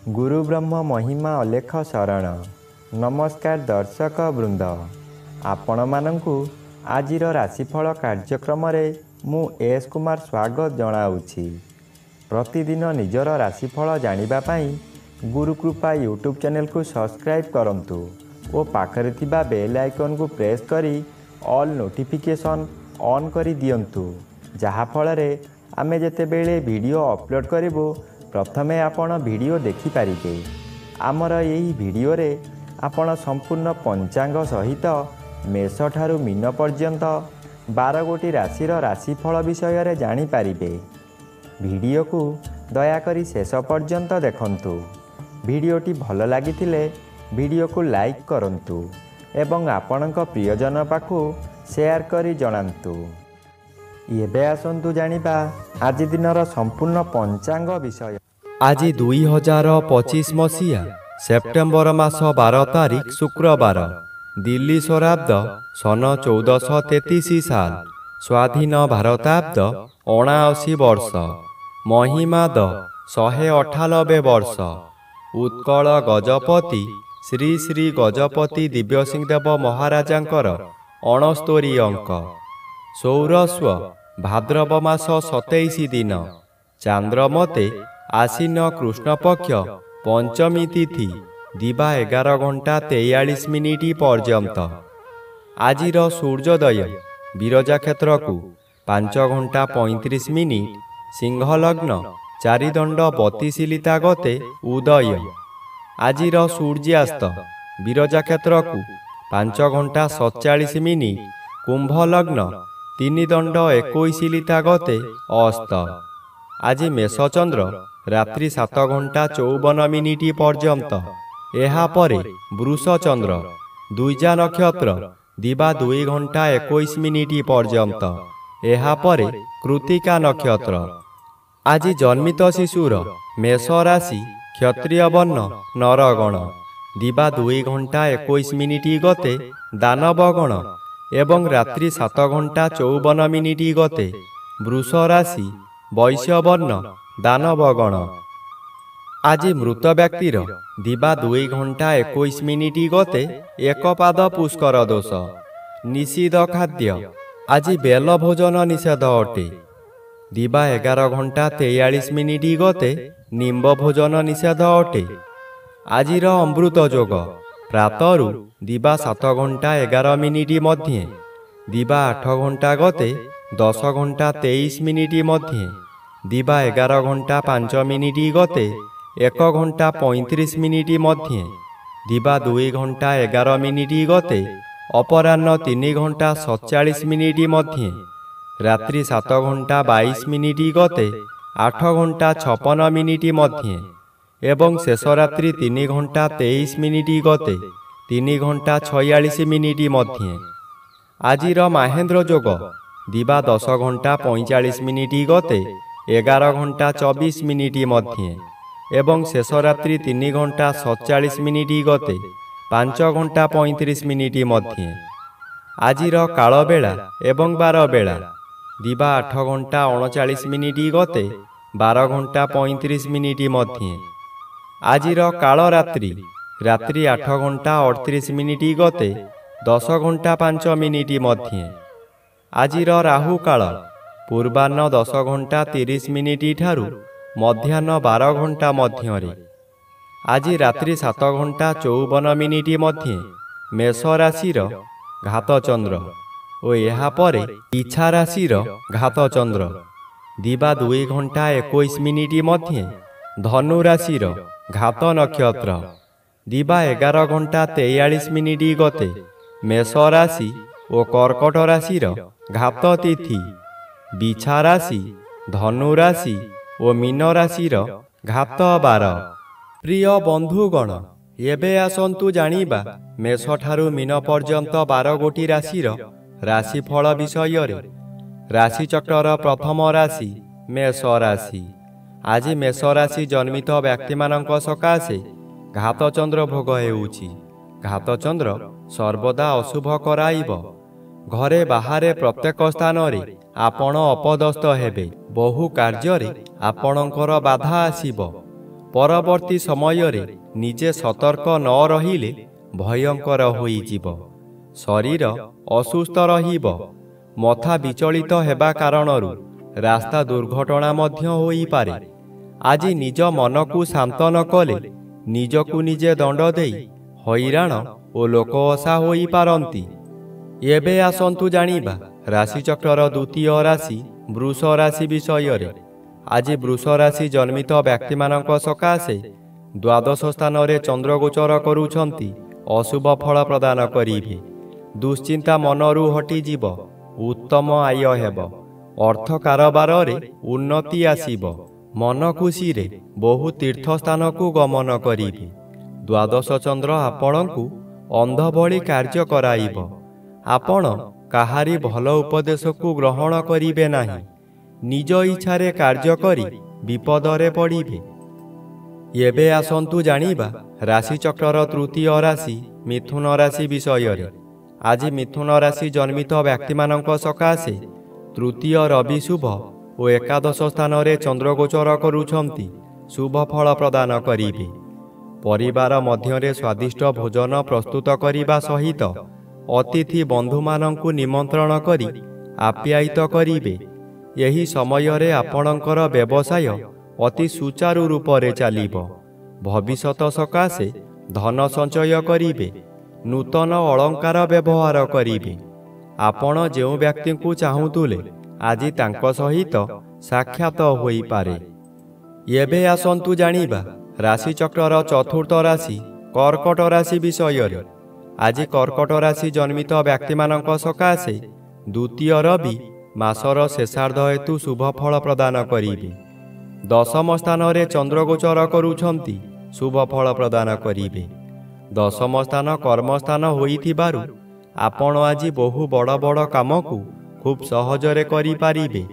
गुरु ब्रह्म महिमा अलेख शरण। नमस्कार दर्शक वृंद, आपण मानंकु आजिर राशिफल कार्यक्रम रे मु एस कुमार स्वागत जनाऊछि। प्रतिदिन निजर राशिफल जानिबा पई गुरुकृपा यूट्यूब चैनल को सब्सक्राइब करंतु और पाखरे थिबा बेल आइकन को प्रेस करी ऑल नोटिफिकेशन ऑन करी दियंतु, जहा फल रे आमे जेते बेले वीडियो अपलोड करिवो प्रथमे आपण वीडियो देखि पारिबे। आमर यही वीडियो रे आपण संपूर्ण पंचांग सहित मेष ठारू मीन पर्यंत 12 गोटी राशिर राशिफल विषय रे जानि पारिबे। वीडियो को दयाकरी शेष पर्यंत देखंतु। वीडियोटी भल लागिथिले वीडियो को लाइक करंतु एवं आपणक प्रियजन पाखु शेयर करी जणांतु। एबे आसंतु जानिबा आज दिनर संपूर्ण पंचांग विषय। आज 2025 मसीहा सेप्टेम्बर मास 12 तारिख शुक्रवार, दिल्ली स्वराब्द सन 1433 साल, स्वाधीन भारताब्द 79 वर्ष, महिमाद 198 वर्ष। उत्कल गजपति श्री श्री गजपति दिव्यसिंहदेव महाराजांकर 69 अंक। सौरस्व भाद्रव मास 27 दिन, चांद्रमते आसीन कृष्ण पक्ष पंचमी तिथि दिवा 11 घंटा 43 मिनिट पर्यंत। आजिर सूर्योदय विरजा क्षेत्र को 5 घंटा 35 मिनिट, सिंह लग्न 4 दंड 32 लिता गते उदय। आजिर सूर्यास्त विरजा क्षेत्र को 5 घंटा 47 मिनिट, कुंभ लग्न 3 दंड 21 लिता गते अस्त। आज मेष चंद्र रात्रि 7 घंटा 54 मिनिट पर्यंत। एहा परे वृष चंद्र द्विजा नक्षत्र दिवा 2 घंटा 21 मिनिट पर्यंत। एहा परे कृतिका नक्षत्र। आज जन्मित शिशुर मेष राशि क्षत्रिय वर्ण नरगण दिवा 2 घंटा 21 मिनिट गते दानवगण एवं रात्रि 7 घंटा 54 मिनिट गते वृष राशि वैश्य वर्ण दानवगण। आज मृत व्यक्तिर दिवा 2 घंटा 21 मिनिट गते एक पाद पुष्कर दोष। निषिद्ध खाद्य आज बेल भोजन निषेध अटे। दिवा 11 घंटा 43 मिनिट गते निम्ब भोजन निषेध अटे। आजिर अमृत जोग प्रातरु दिवा 7 घंटा 11 मिनिट मध्ये, दिवा 8 घंटा गते 10 घंटा 23 मिनिट मध्ये, दिवा 11 घंटा 5 मिनिट गते 1 घंटा 35 मिनिट मध्ये, दिवा 2 घंटा 11 मिनिट गते अपराह्न 3 घंटा 47 मिनिट मध्ये, रात्रि 7 घंटा 22 मिनिट गते 8 घंटा 56 मिनिट मध्ये एवं शेष रात्रि 3 घंटा 23 मिनिट गते 3 घंटा 46 मिनिट मध्ये। आजिर महेंद्र जोग दिवा 10 घंटा 45 मिनिट गते 11 घंटा 24 मिनिट मध्ये एवं शेष रात्रि 3 घंटा 47 मिनिट गते 5 घंटा 35 मिनिट मध्ये। आजिर काल बेला एवं बार बेला दिवा 8 घंटा 39 मिनिट गते 12 घंटा 35 मिनिट मध्ये। आजिर काल रात्रि रात्रि 8 घंटा 38 मिनिट गते 10 घंटा 5 मिनिट मध्ये। आजिर राहु काल पूर्वाह्न 10 घंटा 30 मिनिट ठारू मध्याह्न 12 घंटा मध्यरे। आज रात्रि 7 घंटा 54 मिनिट मध्ये मेष राशिर घात चंद्र और यहा परे इच्छा राशिर घात चंद्र दिवा 2 घंटा 21 मिनिट मध्ये धनु राशिर घात नक्षत्र दिवा 11 घंटा 43 मिनिट गते मेष राशि और कर्कट राशिर घात तिथि बिछा राशि धनु राशि और मीन राशिर घात 12। प्रिय बंधुगण, एबे आसंतु जानिबा मेष ठारू मीन पर्यंत 12 गोटी राशिर राशिफल विषय रे। राशि चक्र प्रथम राशि मेष राशि। आज मेष राशि जन्मित व्यक्ति मानक सकाशे घात चंद्र भोग हेउछि। ଘାତଚନ୍ଦ୍ର ସର୍ବଦା ଅଶୁଭ କରାଇବ। ଘରେ ବାହାରେ ପ୍ରତ୍ୟେକ ସ୍ଥାନରେ ଆପଣ ଅପଦସ୍ଥ ହେବେ। ବହୁ କାର୍ଯ୍ୟରେ ଆପଣଙ୍କର ବାଧା ଆସିବ। ପରବର୍ତ୍ତୀ ସମୟରେ ନିଜେ ସତର୍କ ନ ରହିଲେ ଭୟଙ୍କର ହୋଇଯିବ। ଶରୀର ଅସୁସ୍ଥ ରହିବ। ମଥା ବିଚଳିତ ହେବା କାରଣରୁ ରାସ୍ତା ଦୁର୍ଘଟଣା ମଧ୍ୟ ହୋଇପାରେ। ଆଜି ନିଜ ମନକୁ ଶାନ୍ତ ନ କଲେ ନିଜକୁ ନିଜେ ଦଣ୍ଡ ଦେଇ ହଇରାଣ ଓ ଲୋକଅସା ହୋଇପାରନ୍ତି। ଏବେ ଆସନ୍ତୁ ଜାଣିବା ରାଶିଚକ୍ରର ଦ୍ୱିତୀୟ ରାଶି ବୃଷ ରାଶି ବିଷୟରେ। ଆଜି ବୃଷ ରାଶି ଜନ୍ମିତ ବ୍ୟକ୍ତିମାନଙ୍କ ସକାଶେ ଦ୍ୱାଦଶ ସ୍ଥାନରେ ଚନ୍ଦ୍ରଗୋଚର କରୁଛନ୍ତି ଅଶୁଭ ଫଳ ପ୍ରଦାନ କରିବେ। ଦୁଶ୍ଚିନ୍ତା ମନରୁ ହଟିଯିବ। ଉତ୍ତମ ଆୟ ହେବ। ଅର୍ଥ କାରବାରରେ ଉନ୍ନତି ଆସିବ। ମନ ଖୁସିରେ ବହୁ ତୀର୍ଥସ୍ଥାନକୁ ଗମନ କରିବେ। ଦ୍ୱାଦଶ ଚନ୍ଦ୍ର ଆପଣଙ୍କୁ ଅନ୍ଧ ଭଳି କାର୍ଯ୍ୟ କରାଇବ। ଆପଣ କାହାରି ଭଲ ଉପଦେଶକୁ ଗ୍ରହଣ କରିବେ ନାହିଁ। ନିଜ ଇଚ୍ଛାରେ କାର୍ଯ୍ୟ କରି ବିପଦରେ ପଡ଼ିବେ। ଏବେ ଆସନ୍ତୁ ଜାଣିବା ରାଶିଚକ୍ରର ତୃତୀୟ ରାଶି ମିଥୁନ ରାଶି ବିଷୟରେ। ଆଜି ମିଥୁନ ରାଶି ଜନ୍ମିତ ବ୍ୟକ୍ତିମାନଙ୍କ ସକାଶେ ତୃତୀୟ ରବି ଶୁଭ ଓ ଏକାଦଶ ସ୍ଥାନରେ ଚନ୍ଦ୍ରଗୋଚର କରୁଛନ୍ତି ଶୁଭ ଫଳ ପ୍ରଦାନ କରିବେ। ପରିବାର ମଧ୍ୟରେ ସ୍ୱାଦିଷ୍ଟ ଭୋଜନ ପ୍ରସ୍ତୁତ କରିବା ସହିତ ଅତିଥି ବନ୍ଧୁମାନଙ୍କୁ ନିମନ୍ତ୍ରଣ କରି ଆପ୍ୟାୟିତ କରିବେ। ଏହି ସମୟରେ ଆପଣଙ୍କର ବ୍ୟବସାୟ ଅତି ସୁଚାରୁ ରୂପରେ ଚାଲିବ। ଭବିଷ୍ୟତ ସକାଶେ ଧନ ସଞ୍ଚୟ କରିବେ। ନୂତନ ଅଳଙ୍କାର ବ୍ୟବହାର କରିବେ। ଆପଣ ଯେଉଁ ବ୍ୟକ୍ତିଙ୍କୁ ଚାହୁଁଥିଲେ ଆଜି ତାଙ୍କ ସହିତ ସାକ୍ଷାତ ହୋଇପାରେ। ଏବେ ଆସନ୍ତୁ ଜାଣିବା ରାଶିଚକ୍ରର ଚତୁର୍ଥ ରାଶି କର୍କଟ ରାଶି ବିଷୟରେ। ଆଜି କର୍କଟ ରାଶି ଜନ୍ମିତ ବ୍ୟକ୍ତିମାନଙ୍କ ସକାଶେ ଦ୍ୱିତୀୟ ରବି ମାସର ଶେଷାର୍ଦ୍ଧ ହେତୁ ଶୁଭ ଫଳ ପ୍ରଦାନ କରିବେ। ଦଶମ ସ୍ଥାନରେ ଚନ୍ଦ୍ରଗୋଚର କରୁଛନ୍ତି ଶୁଭ ଫଳ ପ୍ରଦାନ କରିବେ। ଦଶମ ସ୍ଥାନ କର୍ମସ୍ଥାନ ହୋଇଥିବାରୁ ଆପଣ ଆଜି ବହୁ ବଡ଼ ବଡ଼ କାମକୁ ଖୁବ୍ ସହଜରେ କରିପାରିବେ।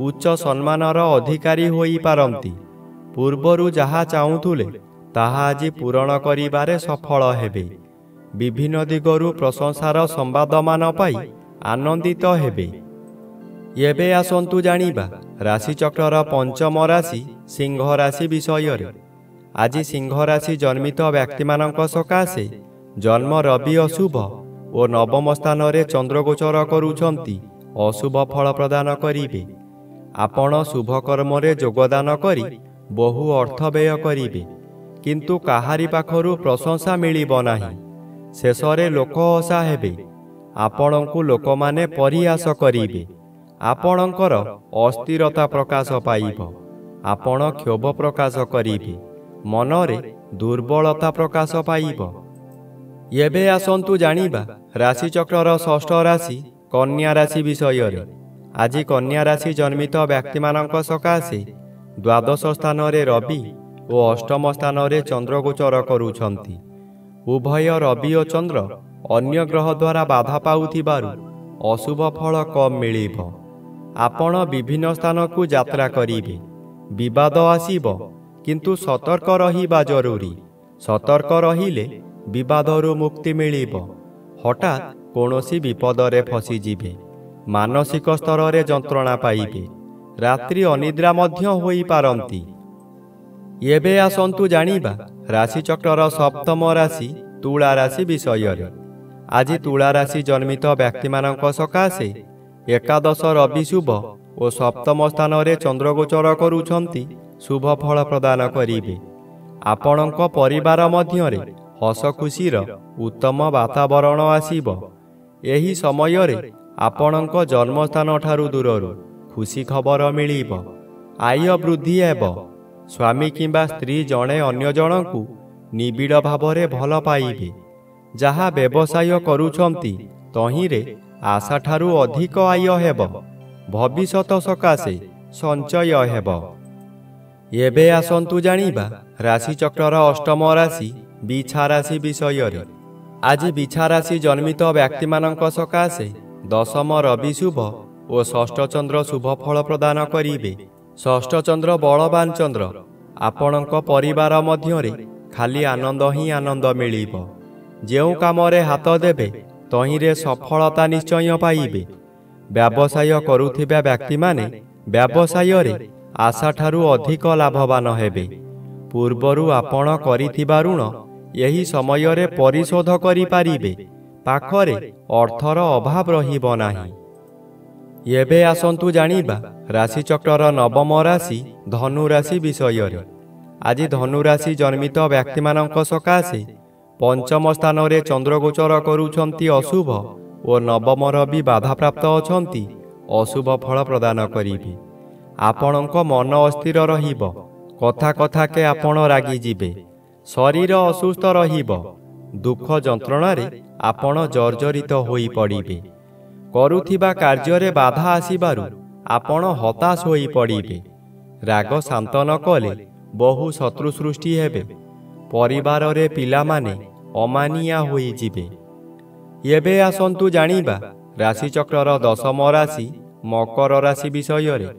ଉଚ୍ଚ ସମ୍ମାନର ଅଧିକାରୀ ହୋଇପାରନ୍ତି। ପୂର୍ବରୁ ଯାହା ଚାହୁଁଥିଲେ ତାହା ଆଜି ପୂରଣ କରିବାରେ ସଫଳ ହେବେ। ବିଭିନ୍ନ ଦିଗରୁ ପ୍ରଶଂସାର ସମ୍ବାଦମାନ ପାଇ ଆନନ୍ଦିତ ହେବେ। ଏବେ ଆସନ୍ତୁ ଜାଣିବା ରାଶିଚକ୍ରର ପଞ୍ଚମ ରାଶି ସିଂହ ରାଶି ବିଷୟରେ। ଆଜି ସିଂହ ରାଶି ଜନ୍ମିତ ବ୍ୟକ୍ତିମାନଙ୍କ ସକାଶେ ଜନ୍ମ ରବି ଅଶୁଭ ଓ ନବମ ସ୍ଥାନରେ ଚନ୍ଦ୍ରଗୋଚର କରୁଛନ୍ତି ଅଶୁଭ ଫଳ ପ୍ରଦାନ କରିବେ। ଆପଣ ଶୁଭ କର୍ମରେ ଯୋଗଦାନ କରି ବହୁ ଅର୍ଥ ବ୍ୟୟ କରିବେ, କିନ୍ତୁ କାହାରି ପାଖରୁ ପ୍ରଶଂସା ମିଳିବ ନାହିଁ। ଶେଷରେ ଲୋକ ହସା ହେବେ। ଆପଣଙ୍କୁ ଲୋକମାନେ ପରିହାସ କରିବେ। ଆପଣଙ୍କର ଅସ୍ଥିରତା ପ୍ରକାଶ ପାଇବ। ଆପଣ କ୍ଷୋଭ ପ୍ରକାଶ କରିବେ। ମନରେ ଦୁର୍ବଳତା ପ୍ରକାଶ ପାଇବ। ଏବେ ଆସନ୍ତୁ ଜାଣିବା ରାଶିଚକ୍ରର ଷଷ୍ଠ ରାଶି କନ୍ୟା ରାଶି ବିଷୟରେ। ଆଜି କନ୍ୟା ରାଶି ଜନ୍ମିତ ବ୍ୟକ୍ତିମାନଙ୍କ ସକାଶେ ଦ୍ୱାଦଶ ସ୍ଥାନରେ ରବି ଓ ଅଷ୍ଟମ ସ୍ଥାନରେ ଚନ୍ଦ୍ରଗୋଚର କରୁଛନ୍ତି। ଉଭୟ ରବି ଓ ଚନ୍ଦ୍ର ଅନ୍ୟ ଗ୍ରହ ଦ୍ୱାରା ବାଧା ପାଉଥିବାରୁ ଅଶୁଭ ଫଳ କମ୍ ମିଳିବ। ଆପଣ ବିଭିନ୍ନ ସ୍ଥାନକୁ ଯାତ୍ରା କରିବେ। ବିବାଦ ଆସିବ, କିନ୍ତୁ ସତର୍କ ରହିବା ଜରୁରୀ। ସତର୍କ ରହିଲେ ବିବାଦରୁ ମୁକ୍ତି ମିଳିବ। ହଠାତ୍ କୌଣସି ବିପଦରେ ଫସିଯିବେ। ମାନସିକ ସ୍ତରରେ ଯନ୍ତ୍ରଣା ପାଇବେ। ରାତ୍ରି ଅନିଦ୍ରା ମଧ୍ୟ ହୋଇପାରନ୍ତି। ଏବେ ଆସନ୍ତୁ ଜାଣିବା ରାଶିଚକ୍ରର ସପ୍ତମ ରାଶି ତୁଳା ରାଶି ବିଷୟରେ। ଆଜି ତୁଳା ରାଶି ଜନ୍ମିତ ବ୍ୟକ୍ତିମାନଙ୍କ ସକାଶେ ଏକାଦଶ ରବି ଶୁଭ ଓ ସପ୍ତମ ସ୍ଥାନରେ ଚନ୍ଦ୍ରଗୋଚର କରୁଛନ୍ତି ଶୁଭ ଫଳ ପ୍ରଦାନ କରିବେ। ଆପଣଙ୍କ ପରିବାର ମଧ୍ୟରେ ହସ ଖୁସିର ଉତ୍ତମ ବାତାବରଣ ଆସିବ। ଏହି ସମୟରେ ଆପଣଙ୍କ ଜନ୍ମସ୍ଥାନ ଠାରୁ ଦୂରରୁ ଖୁସି ଖବର ମିଳିବ। ଆୟ ବୃଦ୍ଧି ହେବ। ସ୍ୱାମୀ କିମ୍ବା ସ୍ତ୍ରୀ ଜଣେ ଅନ୍ୟ ଜଣଙ୍କୁ ନିବିଡ଼ ଭାବରେ ଭଲ ପାଇବେ। ଯାହା ବ୍ୟବସାୟ କରୁଛନ୍ତି ତହିଁରେ ଆଶାଠାରୁ ଅଧିକ ଆୟ ହେବ। ଭବିଷ୍ୟତ ସକାଶେ ସଞ୍ଚୟ ହେବ। ଏବେ ଆସନ୍ତୁ ଜାଣିବା ରାଶିଚକ୍ରର ଅଷ୍ଟମ ରାଶି ବିଛା ରାଶି ବିଷୟରେ। ଆଜି ବିଛା ରାଶି ଜନ୍ମିତ ବ୍ୟକ୍ତିମାନଙ୍କ ସକାଶେ ଦଶମ ରବି ଶୁଭ ଓ ଷଷ୍ଠ ଚନ୍ଦ୍ର ଶୁଭ ଫଳ ପ୍ରଦାନ କରିବେ। ଷଷ୍ଠ ଚନ୍ଦ୍ର ବଳବାନ ଚନ୍ଦ୍ର। ଆପଣଙ୍କ ପରିବାର ମଧ୍ୟରେ ଖାଲି ଆନନ୍ଦ ହିଁ ଆନନ୍ଦ ମିଳିବ। ଯେଉଁ କାମରେ ହାତ ଦେବେ ତହିଁରେ ସଫଳତା ନିଶ୍ଚୟ ପାଇବେ। ବ୍ୟବସାୟ କରୁଥିବା ବ୍ୟକ୍ତିମାନେ ବ୍ୟବସାୟରେ ଆଶାଠାରୁ ଅଧିକ ଲାଭବାନ ହେବେ। ପୂର୍ବରୁ ଆପଣ କରିଥିବା ଋଣ ଏହି ସମୟରେ ପରିଶୋଧ କରିପାରିବେ। ପାଖରେ ଅର୍ଥର ଅଭାବ ରହିବ ନାହିଁ। ଏବେ ଆସନ୍ତୁ ଜାଣିବା ରାଶିଚକ୍ରର ନବମ ରାଶି ଧନୁ ରାଶି ବିଷୟରେ। ଆଜି ଧନୁ ରାଶି ଜନ୍ମିତ ବ୍ୟକ୍ତିମାନଙ୍କ ସକାଶେ ପଞ୍ଚମ ସ୍ଥାନରେ ଚନ୍ଦ୍ରଗୋଚର କରୁଛନ୍ତି ଅଶୁଭ ଓ ନବମର ବି ବାଧାପ୍ରାପ୍ତ ଅଛନ୍ତି ଅଶୁଭ ଫଳ ପ୍ରଦାନ କରିବେ। ଆପଣଙ୍କ ମନ ଅସ୍ଥିର ରହିବ। କଥା କଥାକେ ଆପଣ ରାଗିଯିବେ। ଶରୀର ଅସୁସ୍ଥ ରହିବ। ଦୁଃଖ ଯନ୍ତ୍ରଣାରେ ଆପଣ ଜର୍ଜରିତ ହୋଇପଡ଼ିବେ। କରୁଥିବା କାର୍ଯ୍ୟରେ ବାଧା ଆସିବାରୁ ଆପଣ ହତାଶ ହୋଇପଡ଼ିବେ। ରାଗ ଶାନ୍ତ ନ କଲେ ବହୁ ଶତ୍ରୁ ସୃଷ୍ଟି ହେବେ। ପରିବାରରେ ପିଲାମାନେ ଅମାନିଆ ହୋଇଯିବେ। ଏବେ ଆସନ୍ତୁ ଜାଣିବା ରାଶିଚକ୍ରର ଦଶମ ରାଶି ମକର ରାଶି ବିଷୟରେ।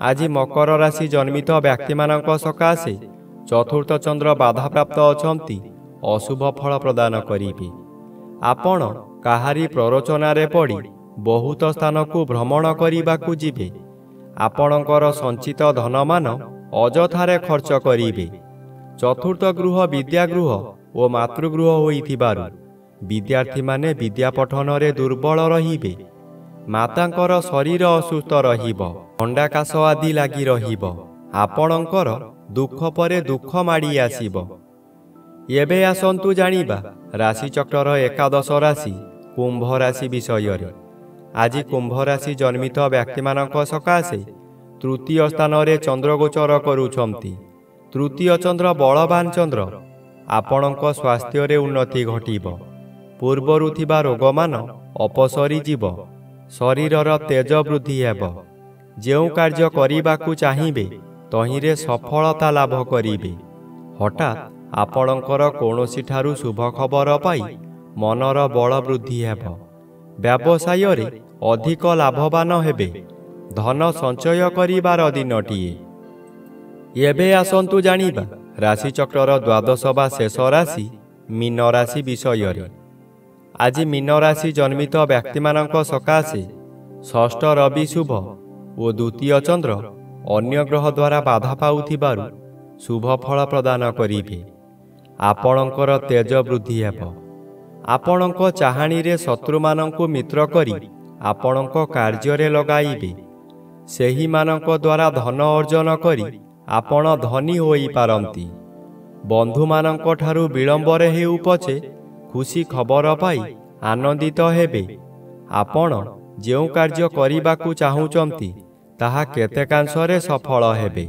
ଆଜି ମକର ରାଶି ଜନ୍ମିତ ବ୍ୟକ୍ତିମାନଙ୍କ ସକାଶେ ଚତୁର୍ଥ ଚନ୍ଦ୍ର ବାଧାପ୍ରାପ୍ତ ଅଛନ୍ତି ଅଶୁଭ ଫଳ ପ୍ରଦାନ କରିବେ। ଆପଣ କାହାରି ପ୍ରରୋଚନାରେ ପଡ଼ି ବହୁତ ସ୍ଥାନକୁ ଭ୍ରମଣ କରିବାକୁ ଯିବେ। ଆପଣଙ୍କର ସଞ୍ଚିତ ଧନମାନ ଅଯଥାରେ ଖର୍ଚ୍ଚ କରିବେ। ଚତୁର୍ଥ ଗୃହ ବିଦ୍ୟାଗୃହ ଓ ମାତୃଗୃହ ହୋଇଥିବାରୁ ବିଦ୍ୟାର୍ଥୀମାନେ ବିଦ୍ୟା ପଠନରେ ଦୁର୍ବଳ ରହିବେ। ମାତାଙ୍କର ଶରୀର ଅସୁସ୍ଥ ରହିବ। ଥଣ୍ଡା କାଶ ଆଦି ଲାଗି ରହିବ। ଆପଣଙ୍କର ଦୁଃଖ ପରେ ଦୁଃଖ ମାଡ଼ି ଆସିବ। ଏବେ ଆସନ୍ତୁ ଜାଣିବା ରାଶିଚକ୍ରର ଏକାଦଶ ରାଶି କୁମ୍ଭ ରାଶି ବିଷୟରେ। ଆଜି କୁମ୍ଭ ରାଶି ଜନ୍ମିତ ବ୍ୟକ୍ତିମାନଙ୍କ ସକାଶେ ତୃତୀୟ ସ୍ଥାନରେ ଚନ୍ଦ୍ରଗୋଚର କରୁଛନ୍ତି। ତୃତୀୟ ଚନ୍ଦ୍ର ବଳବାନ ଚନ୍ଦ୍ର। ଆପଣଙ୍କ ସ୍ୱାସ୍ଥ୍ୟରେ ଉନ୍ନତି ଘଟିବ। ପୂର୍ବରୁ ଥିବା ରୋଗମାନ ଅପସରି ଯିବ। ଶରୀରର ତେଜ ବୃଦ୍ଧି ହେବ। ଯେଉଁ କାର୍ଯ୍ୟ କରିବାକୁ ଚାହିଁବେ ତହିଁରେ ସଫଳତା ଲାଭ କରିବେ। ହଠାତ୍ ଆପଣଙ୍କର କୌଣସିଠାରୁ ଶୁଭ ଖବର ପାଇ ମନର ବଳ ବୃଦ୍ଧି ହେବ। ବ୍ୟବସାୟରେ ଅଧିକ ଲାଭବାନ ହେବେ। ଧନ ସଞ୍ଚୟ କରିବାର ଦିନଟିଏ। ଏବେ ଆସନ୍ତୁ ଜାଣିବା ରାଶିଚକ୍ରର ଦ୍ୱାଦଶ ବା ଶେଷ ରାଶି ମୀନ ରାଶି ବିଷୟରେ। ଆଜି ମୀନ ରାଶି ଜନ୍ମିତ ବ୍ୟକ୍ତିମାନଙ୍କ ସକାଶେ ଷଷ୍ଠ ରବି ଶୁଭ ଓ ଦ୍ୱିତୀୟ ଚନ୍ଦ୍ର ଅନ୍ୟ ଗ୍ରହ ଦ୍ୱାରା ବାଧା ପାଉଥିବାରୁ ଶୁଭ ଫଳ ପ୍ରଦାନ କରିବେ। ଆପଣଙ୍କର ତେଜ ବୃଦ୍ଧି ହେବ। ଆପଣଙ୍କ ଚାହାଣୀରେ ଶତ୍ରୁମାନଙ୍କୁ ମିତ୍ର କରି ଆପଣଙ୍କ କାର୍ଯ୍ୟରେ ଲଗାଇବେ। ସେହିମାନଙ୍କ ଦ୍ୱାରା ଧନ ଅର୍ଜନ କରି ଆପଣ ଧନୀ ହୋଇପାରନ୍ତି। ବନ୍ଧୁମାନଙ୍କ ଠାରୁ ବିଳମ୍ବରେ ହେଉ ପଛେ ଖୁସି ଖବର ପାଇ ଆନନ୍ଦିତ ହେବେ। ଆପଣ ଯେଉଁ କାର୍ଯ୍ୟ କରିବାକୁ ଚାହୁଁଛନ୍ତି ତାହା କେତେକାଂଶରେ ସଫଳ ହେବେ।